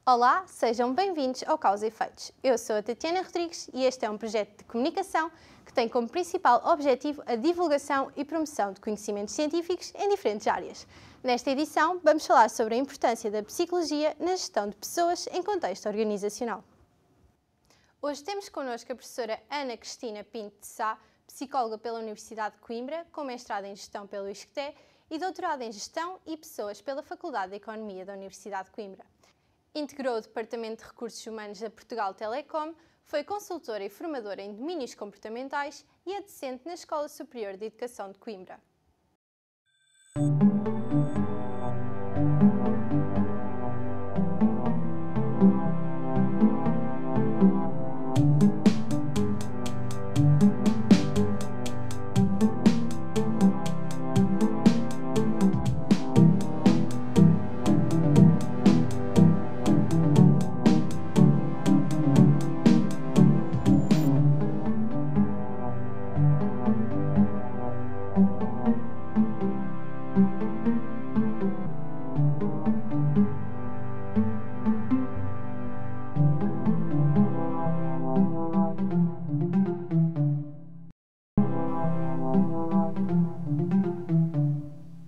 Olá, sejam bem-vindos ao Causa e Efeitos. Eu sou a Tatiana Rodrigues e este é um projeto de comunicação que tem como principal objetivo a divulgação e promoção de conhecimentos científicos em diferentes áreas. Nesta edição, vamos falar sobre a importância da psicologia na gestão de pessoas em contexto organizacional. Hoje temos connosco a professora Ana Cristina Pinto de Sá, psicóloga pela Universidade de Coimbra, com mestrado em Gestão pelo ISCTE e doutorado em Gestão e Pessoas pela Faculdade de Economia da Universidade de Coimbra. Integrou o Departamento de Recursos Humanos da Portugal Telecom, foi consultora e formadora em domínios comportamentais e é docente na Escola Superior de Educação de Coimbra.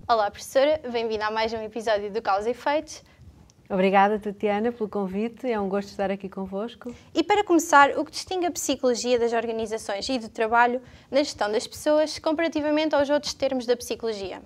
Olá, professora, bem-vinda a mais um episódio do Causa e Efeitos. Obrigada, Tatiana, pelo convite. É um gosto estar aqui convosco. E para começar, o que distingue a psicologia das organizações e do trabalho na gestão das pessoas comparativamente aos outros termos da psicologia?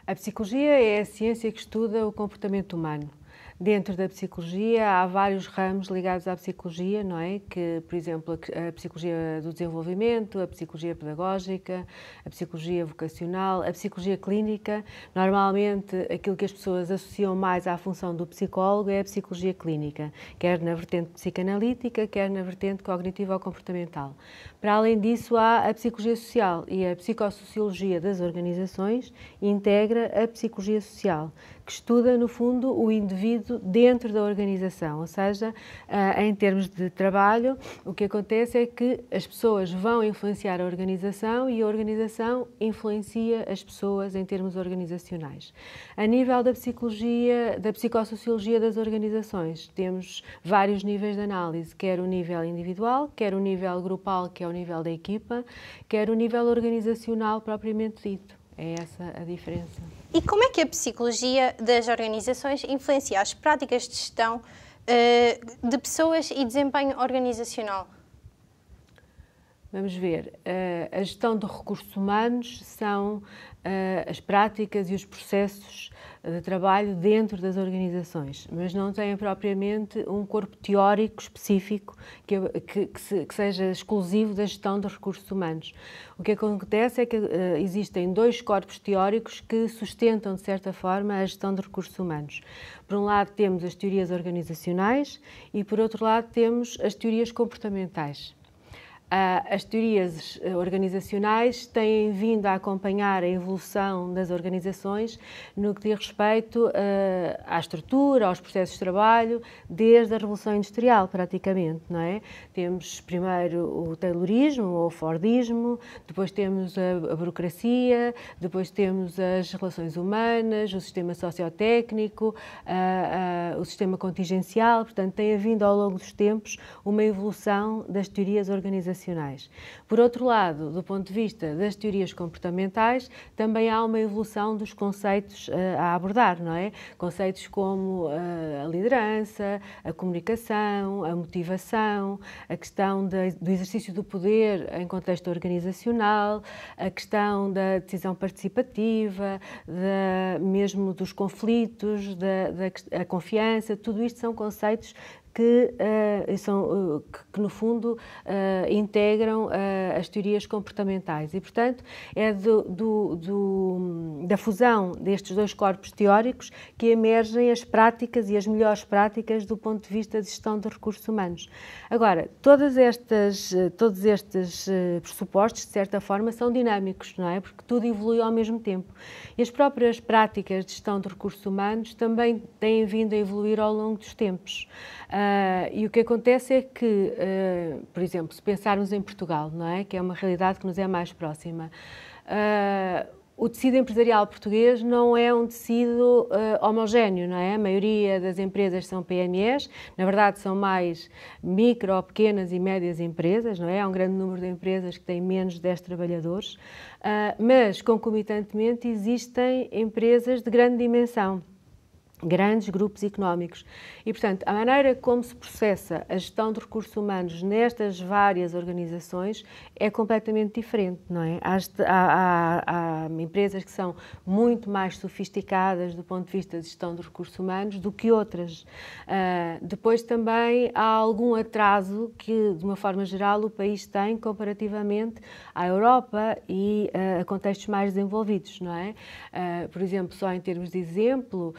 A psicologia é a ciência que estuda o comportamento humano. Dentro da psicologia há vários ramos ligados à psicologia, não é? Que, por exemplo, a psicologia do desenvolvimento, a psicologia pedagógica, a psicologia vocacional, a psicologia clínica. Normalmente, aquilo que as pessoas associam mais à função do psicólogo é a psicologia clínica, quer na vertente psicanalítica, quer na vertente cognitiva-comportamental. Para além disso, há a psicologia social e a psicossociologia das organizações integra a psicologia social, que estuda, no fundo, o indivíduo dentro da organização, ou seja, em termos de trabalho, o que acontece é que as pessoas vão influenciar a organização e a organização influencia as pessoas em termos organizacionais. A nível da psicologia, da psicossociologia das organizações, temos vários níveis de análise, quer o nível individual, quer o nível grupal, que é o nível da equipa, quer o nível organizacional propriamente dito. É essa a diferença. E como é que a psicologia das organizações influencia as práticas de gestão de pessoas e desempenho organizacional? Vamos ver. A gestão de recursos humanos são as práticas e os processos de trabalho dentro das organizações, mas não têm propriamente um corpo teórico específico que seja exclusivo da gestão de recursos humanos. O que acontece é que existem dois corpos teóricos que sustentam, de certa forma, a gestão de recursos humanos. Por um lado temos as teorias organizacionais e, por outro lado, temos as teorias comportamentais. As teorias organizacionais têm vindo a acompanhar a evolução das organizações no que diz respeito à estrutura, aos processos de trabalho, desde a Revolução Industrial, praticamente, não é? Temos primeiro o Taylorismo ou o Fordismo, depois temos a burocracia, depois temos as relações humanas, o sistema sociotécnico, o sistema contingencial, portanto, tem havido ao longo dos tempos uma evolução das teorias organizacionais. Por outro lado, do ponto de vista das teorias comportamentais, também há uma evolução dos conceitos a abordar, não é? Conceitos como a liderança, a comunicação, a motivação, a questão do exercício do poder em contexto organizacional, a questão da decisão participativa, mesmo dos conflitos, da confiança, tudo isto são conceitos que no fundo integram as teorias comportamentais e, portanto, é da fusão destes dois corpos teóricos que emergem as práticas e as melhores práticas do ponto de vista de gestão de recursos humanos. Agora, todos estes pressupostos, de certa forma, são dinâmicos, não é? Porque tudo evolui ao mesmo tempo. E as próprias práticas de gestão de recursos humanos também têm vindo a evoluir ao longo dos tempos. E o que acontece é que, por exemplo, se pensarmos em Portugal, não é? Que é uma realidade que nos é mais próxima, O tecido empresarial português não é um tecido homogéneo, não é? A maioria das empresas são PMEs, na verdade são mais micro, pequenas e médias empresas, não é? Há um grande número de empresas que têm menos de 10 trabalhadores, mas concomitantemente existem empresas de grande dimensão, grandes grupos económicos. E, portanto, a maneira como se processa a gestão de recursos humanos nestas várias organizações é completamente diferente, não é? Há empresas que são muito mais sofisticadas do ponto de vista de gestão de recursos humanos do que outras. Depois também há algum atraso que, de uma forma geral, o país tem comparativamente à Europa e a contextos mais desenvolvidos, não é? Por exemplo, só em termos de exemplo,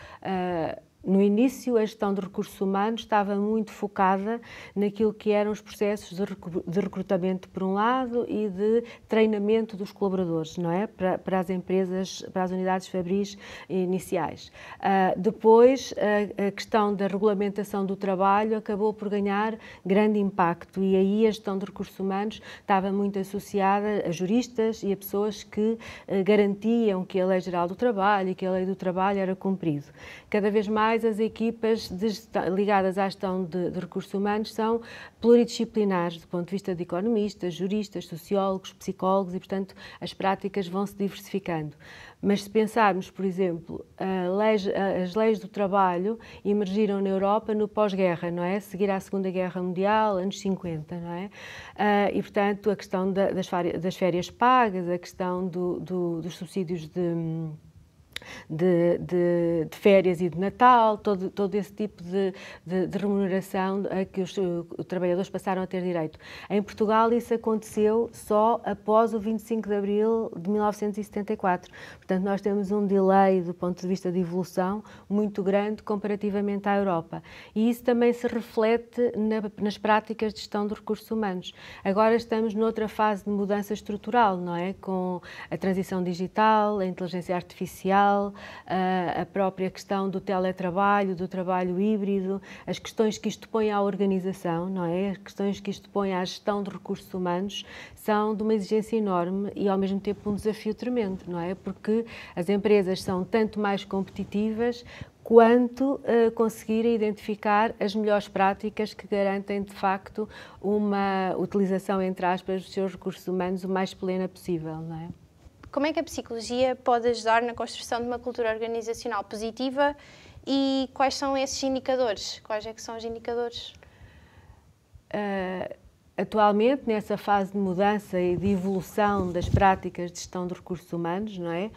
no início, a gestão de recursos humanos estava muito focada naquilo que eram os processos de recrutamento, por um lado, e de treinamento dos colaboradores, não é? Para as empresas, para as unidades fabris iniciais. Depois, a questão da regulamentação do trabalho acabou por ganhar grande impacto e aí a gestão de recursos humanos estava muito associada a juristas e a pessoas que garantiam que a Lei Geral do Trabalho e que a Lei do Trabalho era cumprido. Cada vez mais as equipas ligadas à gestão de recursos humanos são pluridisciplinares, do ponto de vista de economistas, juristas, sociólogos, psicólogos e, portanto, as práticas vão se diversificando. Mas se pensarmos, por exemplo, as leis do trabalho emergiram na Europa no pós-guerra, não é? Seguir à Segunda Guerra Mundial, anos 50, não é? E, portanto, a questão das férias pagas, a questão dos subsídios de férias e de Natal, todo esse tipo de remuneração a que os trabalhadores passaram a ter direito. Em Portugal isso aconteceu só após o 25 de Abril de 1974. Portanto, nós temos um delay do ponto de vista de evolução muito grande comparativamente à Europa. E isso também se reflete nas práticas de gestão de recursos humanos. Agora estamos noutra fase de mudança estrutural, não é? Com a transição digital, a inteligência artificial, a própria questão do teletrabalho, do trabalho híbrido, as questões que isto põe à organização, não é? As questões que isto põe à gestão de recursos humanos são de uma exigência enorme e ao mesmo tempo um desafio tremendo, não é? Porque as empresas são tanto mais competitivas quanto conseguirem identificar as melhores práticas que garantem, de facto, uma utilização, entre aspas, dos seus recursos humanos o mais plena possível, não é? Como é que a psicologia pode ajudar na construção de uma cultura organizacional positiva e quais são esses indicadores? Quais é que são os indicadores? Atualmente, nessa fase de mudança e de evolução das práticas de gestão de recursos humanos, não é?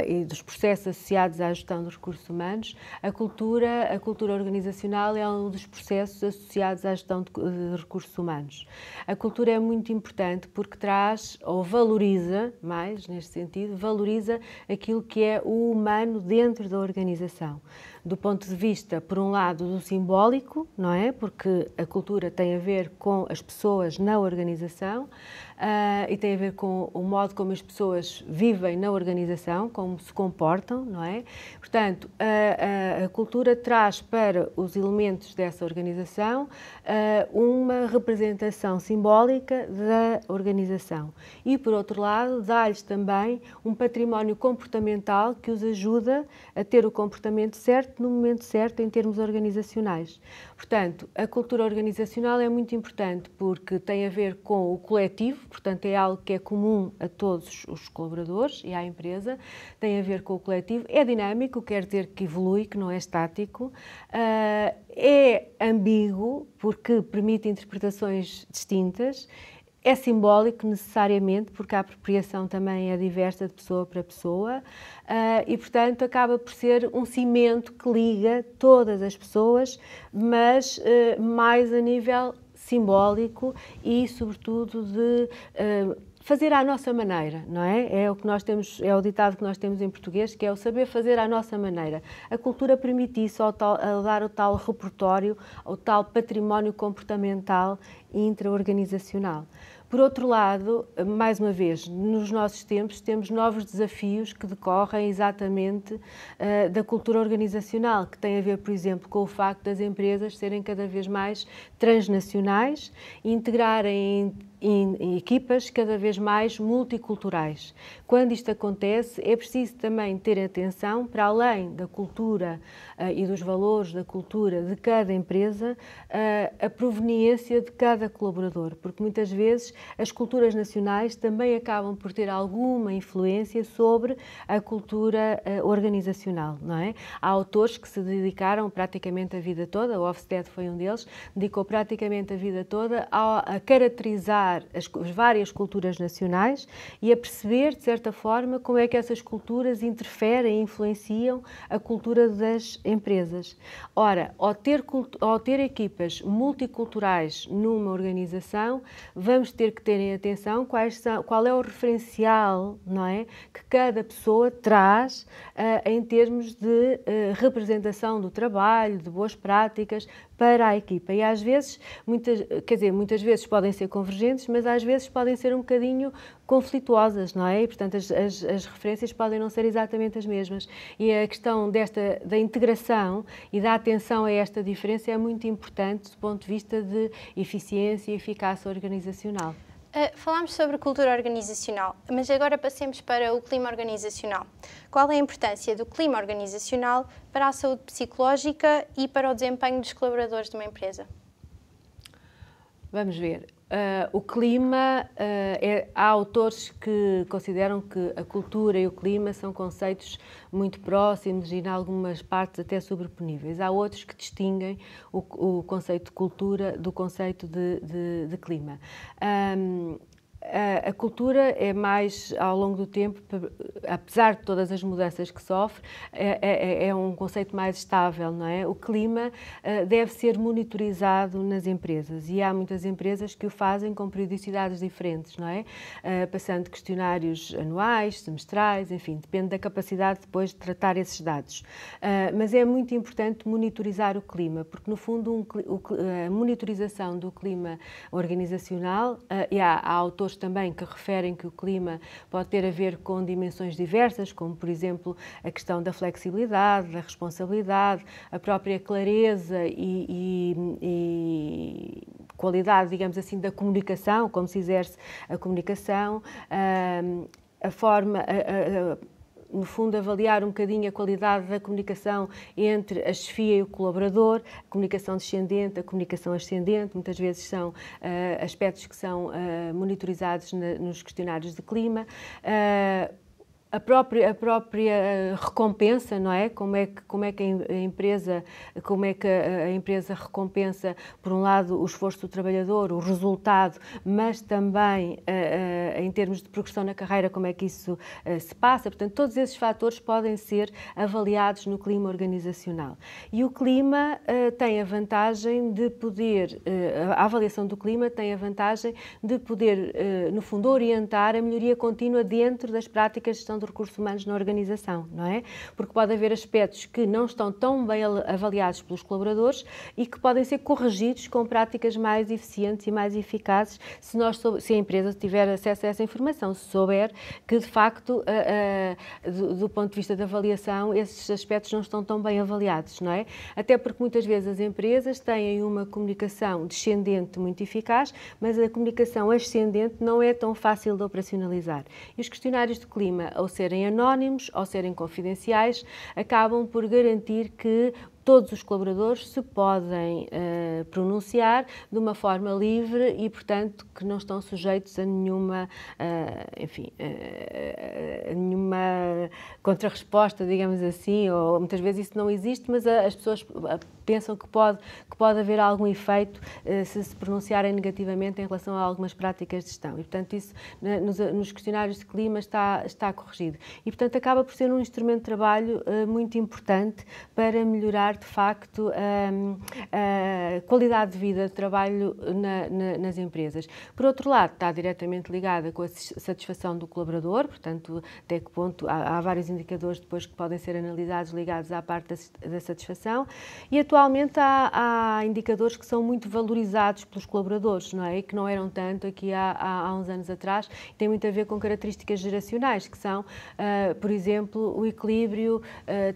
E dos processos associados à gestão dos recursos humanos, a cultura organizacional é um dos processos associados à gestão de recursos humanos. A cultura é muito importante porque traz, ou valoriza, mais neste sentido, valoriza aquilo que é o humano dentro da organização. Do ponto de vista, por um lado, do simbólico, não é? Porque a cultura tem a ver com as pessoas na organização e tem a ver com o modo como as pessoas vivem na organização, como se comportam, não é? Portanto, a cultura traz para os elementos dessa organização uma representação simbólica da organização e, por outro lado, dá-lhes também um património comportamental que os ajuda a ter o comportamento certo no momento certo em termos organizacionais. Portanto, a cultura organizacional é muito importante porque tem a ver com o coletivo, portanto é algo que é comum a todos os colaboradores e à empresa, tem a ver com o coletivo, é dinâmico, quer dizer que evolui, que não é estático, é ambíguo porque permite interpretações distintas, é simbólico necessariamente, porque a apropriação também é diversa de pessoa para pessoa e, portanto, acaba por ser um cimento que liga todas as pessoas, mas mais a nível simbólico e, sobretudo, de fazer à nossa maneira, não é? É o que nós temos, é o ditado que nós temos em português, que é o saber fazer à nossa maneira. A cultura permite isso ao dar o tal repertório, o tal património comportamental e intra-organizacional. Por outro lado, mais uma vez, nos nossos tempos temos novos desafios que decorrem exatamente da cultura organizacional, que tem a ver, por exemplo, com o facto das empresas serem cada vez mais transnacionais, integrarem em equipas cada vez mais multiculturais. Quando isto acontece, é preciso também ter atenção para além da cultura e dos valores da cultura de cada empresa, a proveniência de cada colaborador, porque muitas vezes as culturas nacionais também acabam por ter alguma influência sobre a cultura organizacional, não é? Há autores que se dedicaram praticamente a vida toda, o Hofstede foi um deles, dedicou praticamente a vida toda a caracterizar as várias culturas nacionais e a perceber, de certa forma, como é que essas culturas interferem e influenciam a cultura das empresas. Ora, ao ter equipas multiculturais numa organização, vamos ter que ter em atenção qual é o referencial, não é, que cada pessoa traz em termos de representação do trabalho, de boas práticas para a equipa. E às vezes, muitas vezes podem ser convergentes, mas às vezes podem ser um bocadinho conflituosas, não é? E, portanto, as referências podem não ser exatamente as mesmas. E a questão da integração e da atenção a esta diferença é muito importante do ponto de vista de eficiência e eficácia organizacional. Falámos sobre cultura organizacional, mas agora passemos para o clima organizacional. Qual é a importância do clima organizacional para a saúde psicológica e para o desempenho dos colaboradores de uma empresa? Vamos ver. O clima, há autores que consideram que a cultura e o clima são conceitos muito próximos e, em algumas partes, até sobreponíveis. Há outros que distinguem o conceito de cultura do conceito de clima. A cultura é mais, ao longo do tempo, apesar de todas as mudanças que sofre, é um conceito mais estável, não é? O clima deve ser monitorizado nas empresas e há muitas empresas que o fazem com periodicidades diferentes, não é? Passando questionários anuais, semestrais, enfim, depende da capacidade depois de tratar esses dados. Mas é muito importante monitorizar o clima, porque no fundo a monitorização do clima organizacional, e há autores também que referem que o clima pode ter a ver com dimensões diversas, como, por exemplo, a questão da flexibilidade, da responsabilidade, a própria clareza e qualidade, digamos assim, da comunicação, como se exerce a comunicação, a forma... no fundo, avaliar um bocadinho a qualidade da comunicação entre a chefia e o colaborador, a comunicação descendente, a comunicação ascendente, muitas vezes são aspectos que são monitorizados nos questionários de clima. A própria recompensa, não é? Como é que a empresa recompensa, por um lado, o esforço do trabalhador, o resultado, mas também em termos de progressão na carreira, como é que isso se passa. Portanto, todos esses fatores podem ser avaliados no clima organizacional. E o clima tem a vantagem de poder, a avaliação do clima tem a vantagem de poder, no fundo, orientar a melhoria contínua dentro das práticas de gestão de recursos humanos na organização, não é? Porque pode haver aspectos que não estão tão bem avaliados pelos colaboradores e que podem ser corrigidos com práticas mais eficientes e mais eficazes se a empresa tiver acesso a essa informação, se souber que, de facto, do ponto de vista da avaliação, esses aspectos não estão tão bem avaliados, não é? Até porque muitas vezes as empresas têm uma comunicação descendente muito eficaz, mas a comunicação ascendente não é tão fácil de operacionalizar. E os questionários de clima, ao serem anónimos, ao serem confidenciais, acabam por garantir que todos os colaboradores se podem pronunciar de uma forma livre e, portanto, que não estão sujeitos a nenhuma, a nenhuma contrarresposta, digamos assim, ou muitas vezes isso não existe, mas as pessoas pensam que pode haver algum efeito se pronunciarem negativamente em relação a algumas práticas de gestão. E, portanto, isso nos questionários de clima está corrigido. E, portanto, acaba por ser um instrumento de trabalho muito importante para melhorar de facto a qualidade de vida de trabalho nas empresas. Por outro lado, está diretamente ligada com a satisfação do colaborador, portanto, até que ponto há vários indicadores depois que podem ser analisados ligados à parte da satisfação e atualmente há indicadores que são muito valorizados pelos colaboradores, não é? E que não eram tanto aqui há uns anos atrás, tem muito a ver com características geracionais, que são, por exemplo, o equilíbrio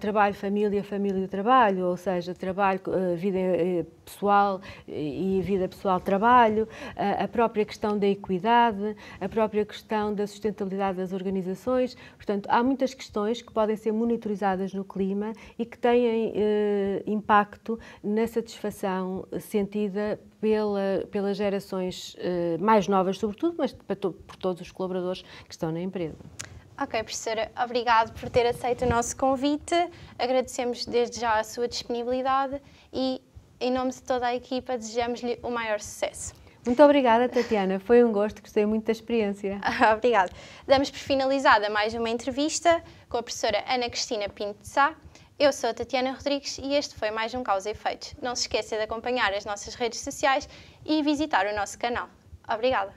trabalho-família, família-trabalho, ou seja, trabalho, vida pessoal e vida pessoal-trabalho, a própria questão da equidade, a própria questão da sustentabilidade das organizações. Portanto, há muitas questões que podem ser monitorizadas no clima e que têm impacto na satisfação sentida pelas gerações mais novas, sobretudo, mas por todos os colaboradores que estão na empresa. Ok, professora, obrigado por ter aceito o nosso convite. Agradecemos desde já a sua disponibilidade e, em nome de toda a equipa, desejamos-lhe o maior sucesso. Muito obrigada, Tatiana. Foi um gosto, gostei muito da experiência. Obrigada. Damos por finalizada mais uma entrevista com a professora Ana Cristina Pinto de Sá. Eu sou a Tatiana Rodrigues e este foi mais um Causa e Efeitos. Não se esqueça de acompanhar as nossas redes sociais e visitar o nosso canal. Obrigada.